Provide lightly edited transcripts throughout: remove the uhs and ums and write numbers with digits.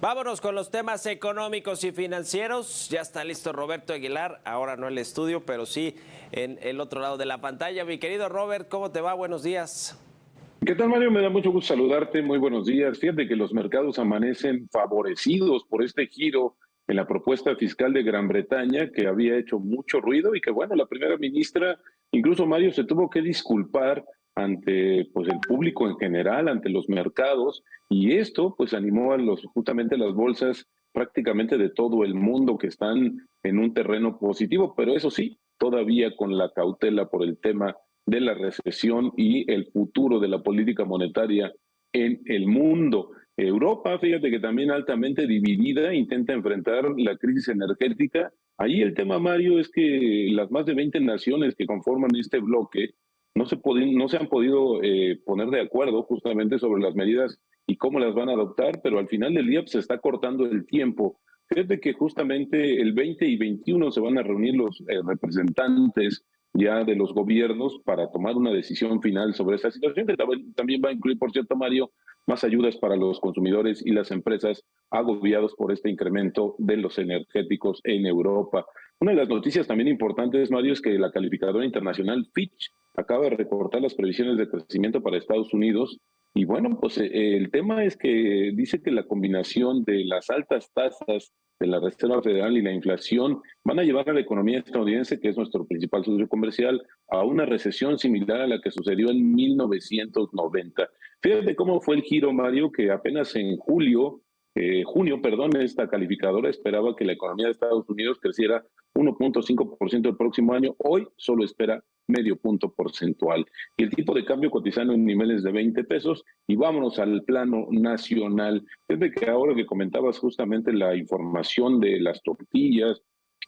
Vámonos con los temas económicos y financieros. Ya está listo Roberto Aguilar, ahora no en el estudio, pero sí en el otro lado de la pantalla. Mi querido Robert, ¿cómo te va? Buenos días. ¿Qué tal, Mario? Me da mucho gusto saludarte. Muy buenos días. Fíjate que los mercados amanecen favorecidos por este giro en la propuesta fiscal de Gran Bretaña, que había hecho mucho ruido y que, bueno, la primera ministra, incluso Mario, se tuvo que disculpar ante pues el público en general, ante los mercados, y esto pues animó a justamente las bolsas prácticamente de todo el mundo que están en un terreno positivo, pero eso sí, todavía con la cautela por el tema de la recesión y el futuro de la política monetaria en el mundo. Europa, fíjate que también altamente dividida, intenta enfrentar la crisis energética. Ahí el tema, Mario, es que las más de 20 naciones que conforman este bloque no se han podido poner de acuerdo justamente sobre las medidas y cómo las van a adoptar, pero al final del día pues, se está cortando el tiempo. Fíjate que justamente el 20 y 21 se van a reunir los representantes ya de los gobiernos para tomar una decisión final sobre esta situación, que también va a incluir, por cierto, Mario, más ayudas para los consumidores y las empresas agobiados por este incremento de los energéticos en Europa. Una de las noticias también importantes, Mario, es que la calificadora internacional Fitch acaba de recortar las previsiones de crecimiento para Estados Unidos. Y bueno, pues el tema es que dice que la combinación de las altas tasas de la Reserva Federal y la inflación van a llevar a la economía estadounidense, que es nuestro principal socio comercial, a una recesión similar a la que sucedió en 1990. Fíjate cómo fue el giro, Mario, que apenas en junio, perdón, esta calificadora esperaba que la economía de Estados Unidos creciera 1.5% el próximo año. Hoy solo espera medio punto porcentual. Y el tipo de cambio cotizando en niveles de 20 pesos. Y vámonos al plano nacional. Desde que ahora que comentabas justamente la información de las tortillas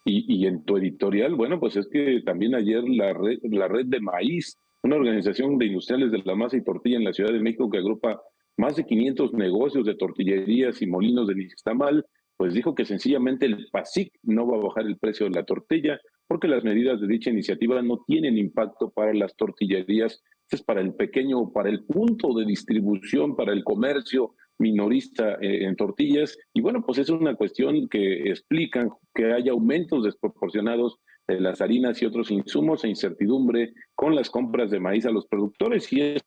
y en tu editorial, bueno, pues es que también ayer la red de maíz, una organización de industriales de la masa y tortilla en la Ciudad de México que agrupa más de 500 negocios de tortillerías y molinos de nixtamal, pues dijo que sencillamente el PASIC no va a bajar el precio de la tortilla porque las medidas de dicha iniciativa no tienen impacto para las tortillerías, es para el pequeño, para el punto de distribución, para el comercio minorista en tortillas. Y bueno, pues es una cuestión que explican que haya aumentos desproporcionados de las harinas y otros insumos e incertidumbre con las compras de maíz a los productores. Y es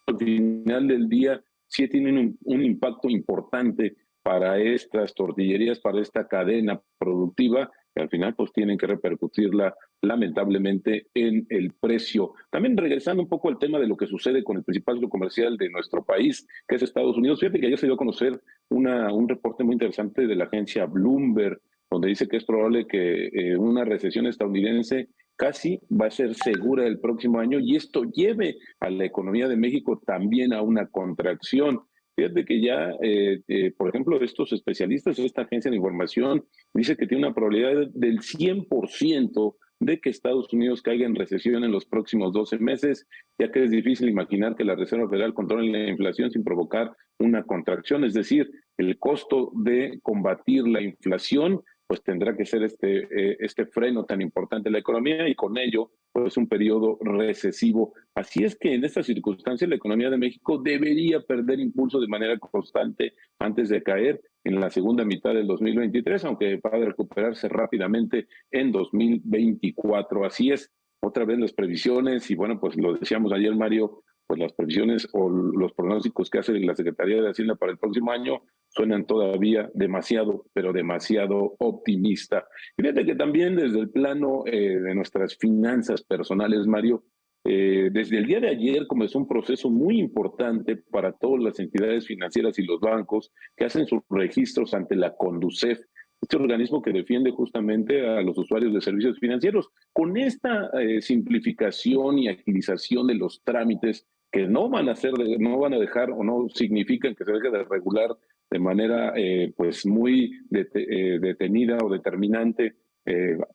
al final del día sí tienen un impacto importante para estas tortillerías, para esta cadena productiva, que al final pues tienen que repercutirla lamentablemente en el precio. También regresando un poco al tema de lo que sucede con el principal socio comercial de nuestro país, que es Estados Unidos. Fíjate que ayer se dio a conocer un reporte muy interesante de la agencia Bloomberg, donde dice que es probable que una recesión estadounidense casi va a ser segura el próximo año y esto lleve a la economía de México también a una contracción. Fíjate que ya, por ejemplo, estos especialistas, esta agencia de información, dice que tiene una probabilidad del 100% de que Estados Unidos caiga en recesión en los próximos 12 meses, ya que es difícil imaginar que la Reserva Federal controle la inflación sin provocar una contracción, es decir, el costo de combatir la inflación pues tendrá que ser este freno tan importante en la economía y con ello pues un periodo recesivo. Así es que en estas circunstancias la economía de México debería perder impulso de manera constante antes de caer en la segunda mitad del 2023, aunque va a recuperarse rápidamente en 2024. Así es, otra vez las previsiones y bueno, pues lo decíamos ayer, Mario, pues las previsiones o los pronósticos que hace la Secretaría de Hacienda para el próximo año suenan todavía demasiado, pero demasiado optimista. Fíjate que también desde el plano de nuestras finanzas personales, Mario, desde el día de ayer comenzó un proceso muy importante para todas las entidades financieras y los bancos que hacen sus registros ante la Conducef, este organismo que defiende justamente a los usuarios de servicios financieros. Con esta simplificación y agilización de los trámites que no van a dejar o no significan que se deje de regular de manera pues muy detenida o determinante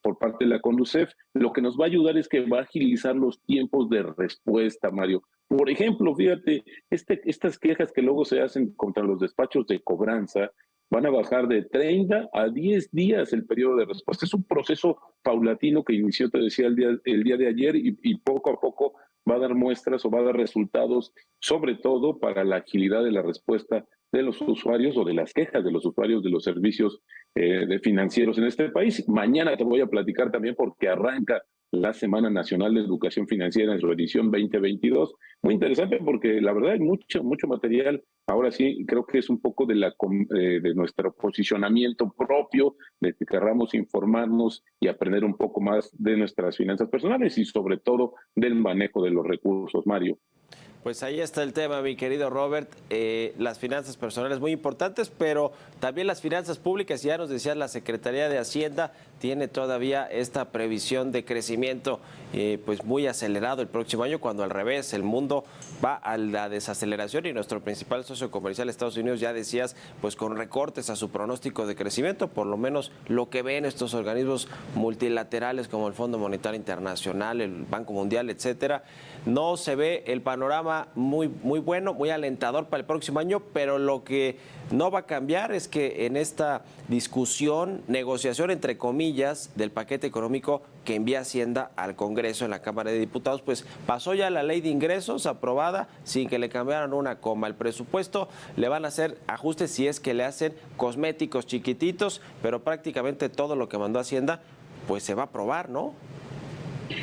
por parte de la Conducef, lo que nos va a ayudar es que va a agilizar los tiempos de respuesta, Mario. Por ejemplo, fíjate, estas quejas que luego se hacen contra los despachos de cobranza van a bajar de 30 a 10 días el periodo de respuesta. Es un proceso paulatino que inició, te decía, el día de ayer y poco a poco va a dar muestras o va a dar resultados, sobre todo para la agilidad de la respuesta de los usuarios o de las quejas de los usuarios de los servicios de financieros en este país. Mañana te voy a platicar también porque arranca la Semana Nacional de Educación Financiera en su edición 2022. Muy interesante porque la verdad hay mucho material. Ahora sí, creo que es un poco de nuestro posicionamiento propio, de que querramos informarnos y aprender un poco más de nuestras finanzas personales y sobre todo del manejo de los recursos, Mario. Pues ahí está el tema, mi querido Robert. Las finanzas personales muy importantes, pero también las finanzas públicas. Ya nos decía la Secretaría de Hacienda, tiene todavía esta previsión de crecimiento pues muy acelerado el próximo año, cuando al revés el mundo va a la desaceleración y nuestro principal socio comercial, Estados Unidos, ya decías, pues con recortes a su pronóstico de crecimiento, por lo menos lo que ven estos organismos multilaterales como el Fondo Monetario Internacional, el Banco Mundial, etcétera. No se ve el panorama muy bueno, muy alentador para el próximo año, pero lo que no va a cambiar es que en esta discusión, negociación entre comillas del paquete económico que envía Hacienda al Congreso en la Cámara de Diputados, pues pasó ya la ley de ingresos aprobada sin que le cambiaran una coma. El presupuesto le van a hacer ajustes si es que le hacen cosméticos chiquititos, pero prácticamente todo lo que mandó Hacienda pues se va a aprobar, ¿no?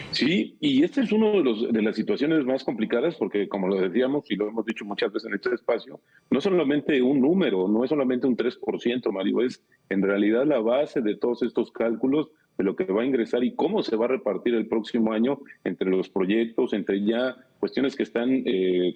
Sí, y este es uno de las situaciones más complicadas porque, como lo decíamos y lo hemos dicho muchas veces en este espacio, no es solamente un número, no es solamente un 3%, Mario, es en realidad la base de todos estos cálculos de lo que va a ingresar y cómo se va a repartir el próximo año entre los proyectos, entre ya cuestiones que están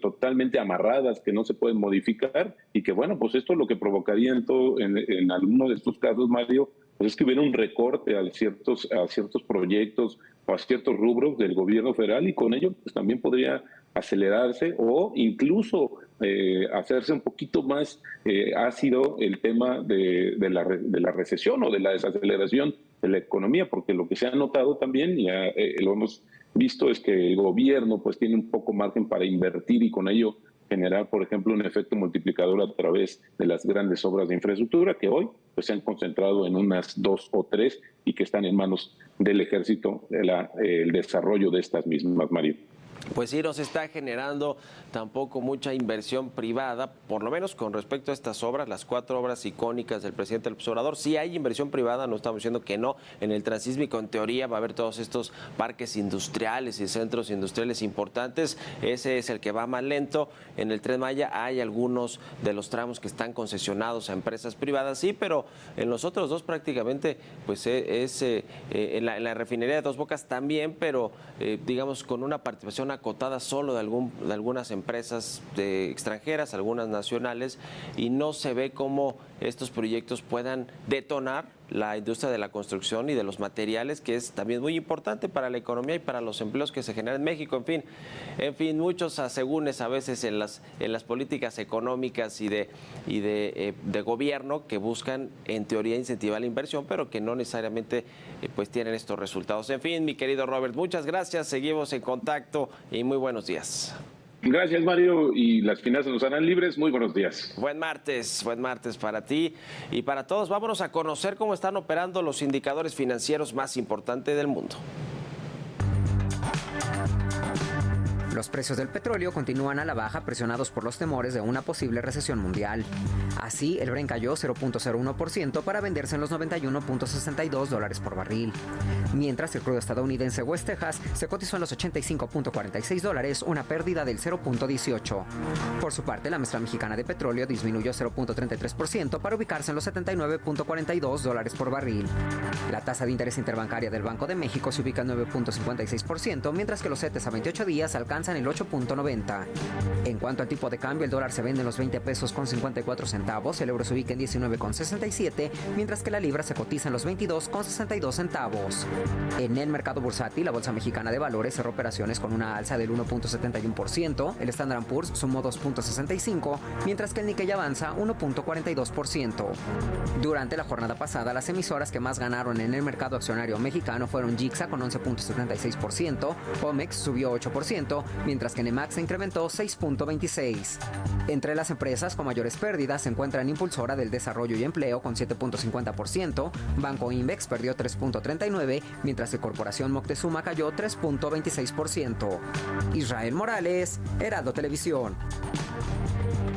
totalmente amarradas, que no se pueden modificar y que, bueno, pues esto lo que provocaría en alguno de estos casos, Mario, pues es que hubiera un recorte a ciertos proyectos o a ciertos rubros del gobierno federal y con ello pues también podría acelerarse o incluso hacerse un poquito más ácido el tema de la recesión o de la desaceleración de la economía, porque lo que se ha notado también, ya lo hemos visto, es que el gobierno pues tiene un poco margen para invertir y con ello generar, por ejemplo, un efecto multiplicador a través de las grandes obras de infraestructura que hoy pues, se han concentrado en unas 2 o 3 y que están en manos del ejército el desarrollo de estas mismas, Mario. Pues sí, no se está generando tampoco mucha inversión privada, por lo menos con respecto a estas obras, las 4 obras icónicas del presidente López Obrador. Sí hay inversión privada, no estamos diciendo que no. En el Transísmico, en teoría, va a haber todos estos parques industriales y centros industriales importantes. Ese es el que va más lento. En el Tren Maya hay algunos de los tramos que están concesionados a empresas privadas, sí, pero en los otros dos prácticamente, pues en la refinería de Dos Bocas también, pero digamos con una participación acotada solo de algunas empresas extranjeras, algunas nacionales, y no se ve cómo estos proyectos puedan detonar la industria de la construcción y de los materiales, que es también muy importante para la economía y para los empleos que se generan en México. En fin, muchos asegúnes a veces en las políticas económicas y de gobierno que buscan en teoría incentivar la inversión, pero que no necesariamente pues tienen estos resultados. En fin, mi querido Robert, muchas gracias, seguimos en contacto y muy buenos días. Gracias, Mario, y las finanzas nos harán libres. Muy buenos días. Buen martes para ti y para todos. Vámonos a conocer cómo están operando los indicadores financieros más importantes del mundo. Los precios del petróleo continúan a la baja, presionados por los temores de una posible recesión mundial. Así, el Brent cayó 0.01% para venderse en los $91.62 por barril. Mientras, el crudo estadounidense West Texas se cotizó en los $85.46, una pérdida del 0.18%. Por su parte, la mezcla mexicana de petróleo disminuyó 0.33% para ubicarse en los $79.42 por barril. La tasa de interés interbancaria del Banco de México se ubica en 9.56%, mientras que los CETES a 28 días alcanzan el 8.90. En cuanto al tipo de cambio, el dólar se vende en los 20 pesos con 54 centavos, el euro se ubica en 19,67, mientras que la libra se cotiza en los 22,62 centavos. En el mercado bursátil, la Bolsa Mexicana de Valores cerró operaciones con una alza del 1.71%, el Standard & Poor's sumó 2.65%, mientras que el Nikkei avanza 1.42%. Durante la jornada pasada, las emisoras que más ganaron en el mercado accionario mexicano fueron Jixa con 11.76%, Omex subió 8%, mientras que Nemak se incrementó 6.26. Entre las empresas con mayores pérdidas se encuentran Impulsora del Desarrollo y Empleo con 7.50%, Banco Invex perdió 3.39%, mientras que Corporación Moctezuma cayó 3.26%. Israel Morales, Heraldo Televisión.